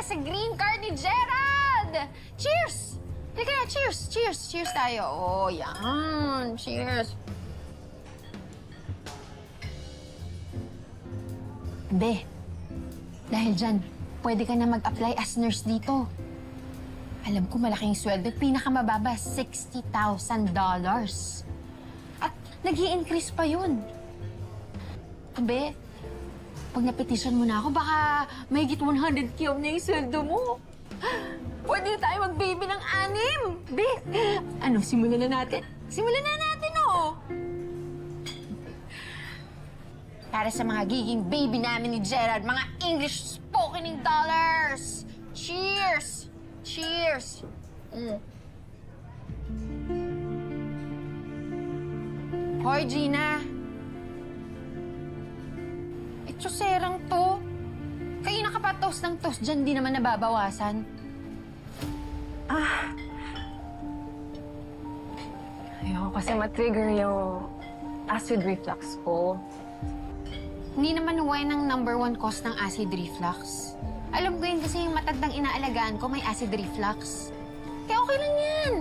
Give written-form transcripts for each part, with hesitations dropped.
para sa green card ni Gerald! Cheers! Halika na, cheers! Cheers! Cheers tayo. Oh, yan. Cheers. Be, dahil dyan, pwede ka na mag-apply as nurse dito. Alam ko malaking sweldo. Pinakamababa, $60,000. At nag-i-increase pa yun. Be, pag napetisyon mo na ako, baka may higit 100K na yung sweldo mo. Pwede na tayo mag-baby ng 6. Be, ano, simulan na natin? Simulan na natin, oh! Para sa mga giging baby namin ni Gerald, mga English spoken dollars! Cheers! Cheers! Hoy, Gina! Serang to. Kayo nakapatos ng tos dyan, di naman nababawasan. Ayoko kasi matrigger yung acid reflux ko. Hindi naman wine ang #1 cause ng acid reflux. Alam ko yun kasi yung matandang inaalagaan ko may acid reflux. Kaya okay lang yan.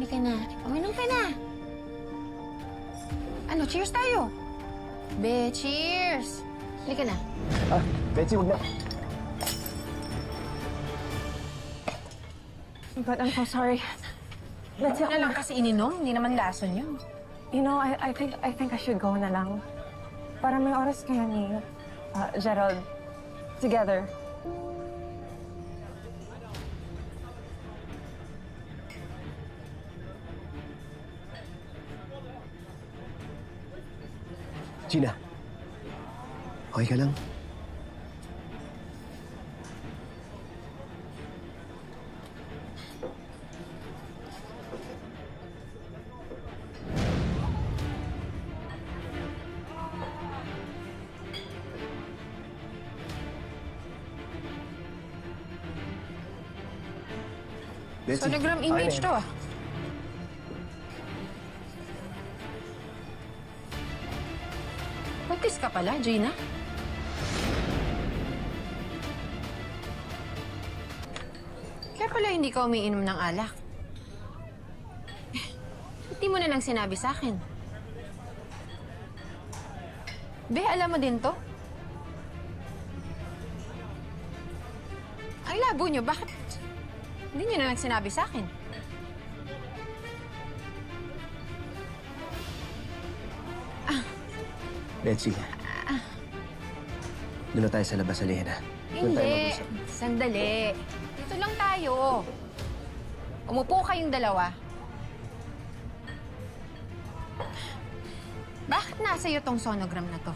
Hindi ka na. Uminom ka na. Ano, cheers tayo. Be, cheers. Hindi ka na. Betsy, huwag na. But I'm so sorry. Let's Ano lang kasi ininom? Hindi naman lason yun. You know, I think I should go na lang. Para may oras kaya ni Gerald together. Gina, okay ka lang? Betsy, Sonogram image okay to, na ah. Buntis ka pala, Gina? Kaya pala hindi ka umiinom ng alak. Hindi mo na lang sinabi sa akin. Be, alam mo din to? Ang labo nyo, bakit hindi nyo na lang sinabi sa akin? Betsy, doon na tayo sa labas, Alina. Doon tayo Hindi. mag-usap. Sandali. Dito lang tayo. Umupo kayong dalawa. Bakit nasa iyo tong sonogram na to?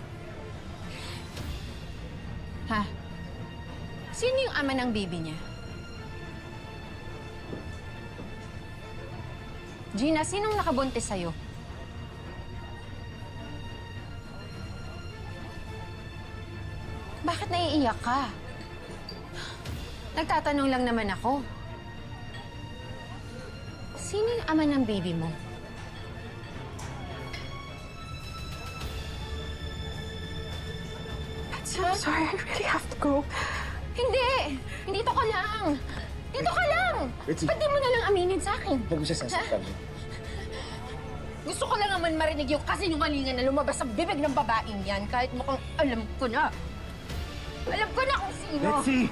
Ha? Sino yung ama ng baby niya? Gina, sinong nakabuntis sa'yo? Bakit naiiyak ka? Nagtatanong lang naman ako. Sino yung ama ng baby mo? I'm sorry, I really have to go. Hindi! Dito ka lang! Dito ka lang! Betsy. Ba't di mo na lang aminin sa akin? Huwag mo siya sasaktan. Gusto ko lang naman marinig yung kasinungalingan na lumabas sa bibig ng babaeng yan kahit mukhang alam ko na. Alam ko na kung sino. Betsy!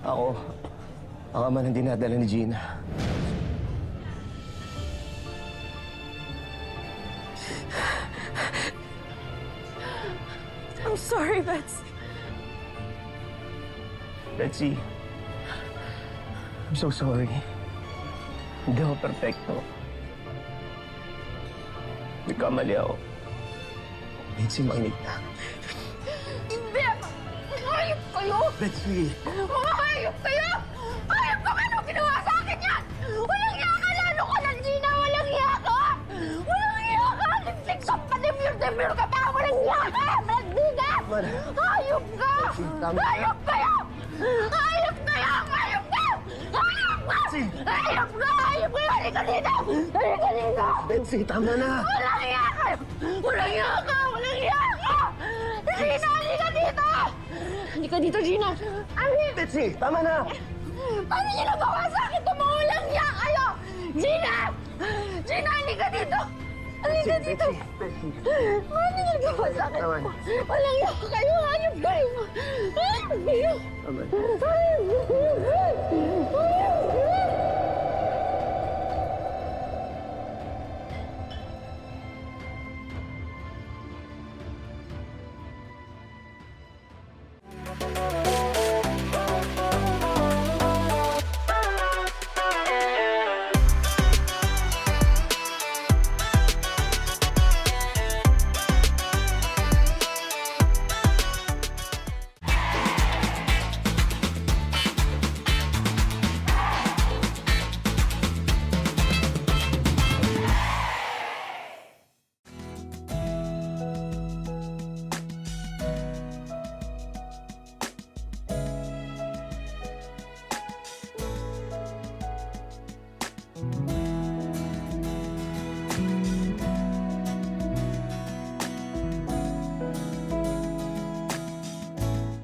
Ako, ang ama ng dinadala ni Gina. I'm sorry, Betsy. Betsy, I'm so sorry. Hindi ako perfecto. Nagkamali ako. Betsy, makinig na. Hindi! Hayop kayo! Betsy! Mga hayop kayo! Hayop ka! Ano ginawa sa akin yan? Walang hiya ka! Lalo ka ng Gina! Walang hiya ka! Walang hiya ka! Lipsik sa padimir-dimir ka pa! Walang hiya ka! Magbigat! Mana? Hayop ka! Betsy, tama. Hayop kayo! Hayop kayo! Hayop ka! Hayop ka! Betsy! Hayop ka! Hayop ka! Halika dito! Halika dito! Betsy, tama na! Walang iya ka! Walang iya ka! Walang iya ka! Gina, halika dito! Halika dito, Gina! Halika! Betsy, tama na! Paano niyo nagawa sa akin ito? Mga walang iya kayo! Gina! Gina, halika dito! Halika dito! Betsy. Paano niyo nagawa sa akin Naman. ito? Walang iya kayo! Hayop kayo! Hayop kayo! Tama na. Hayop kayo!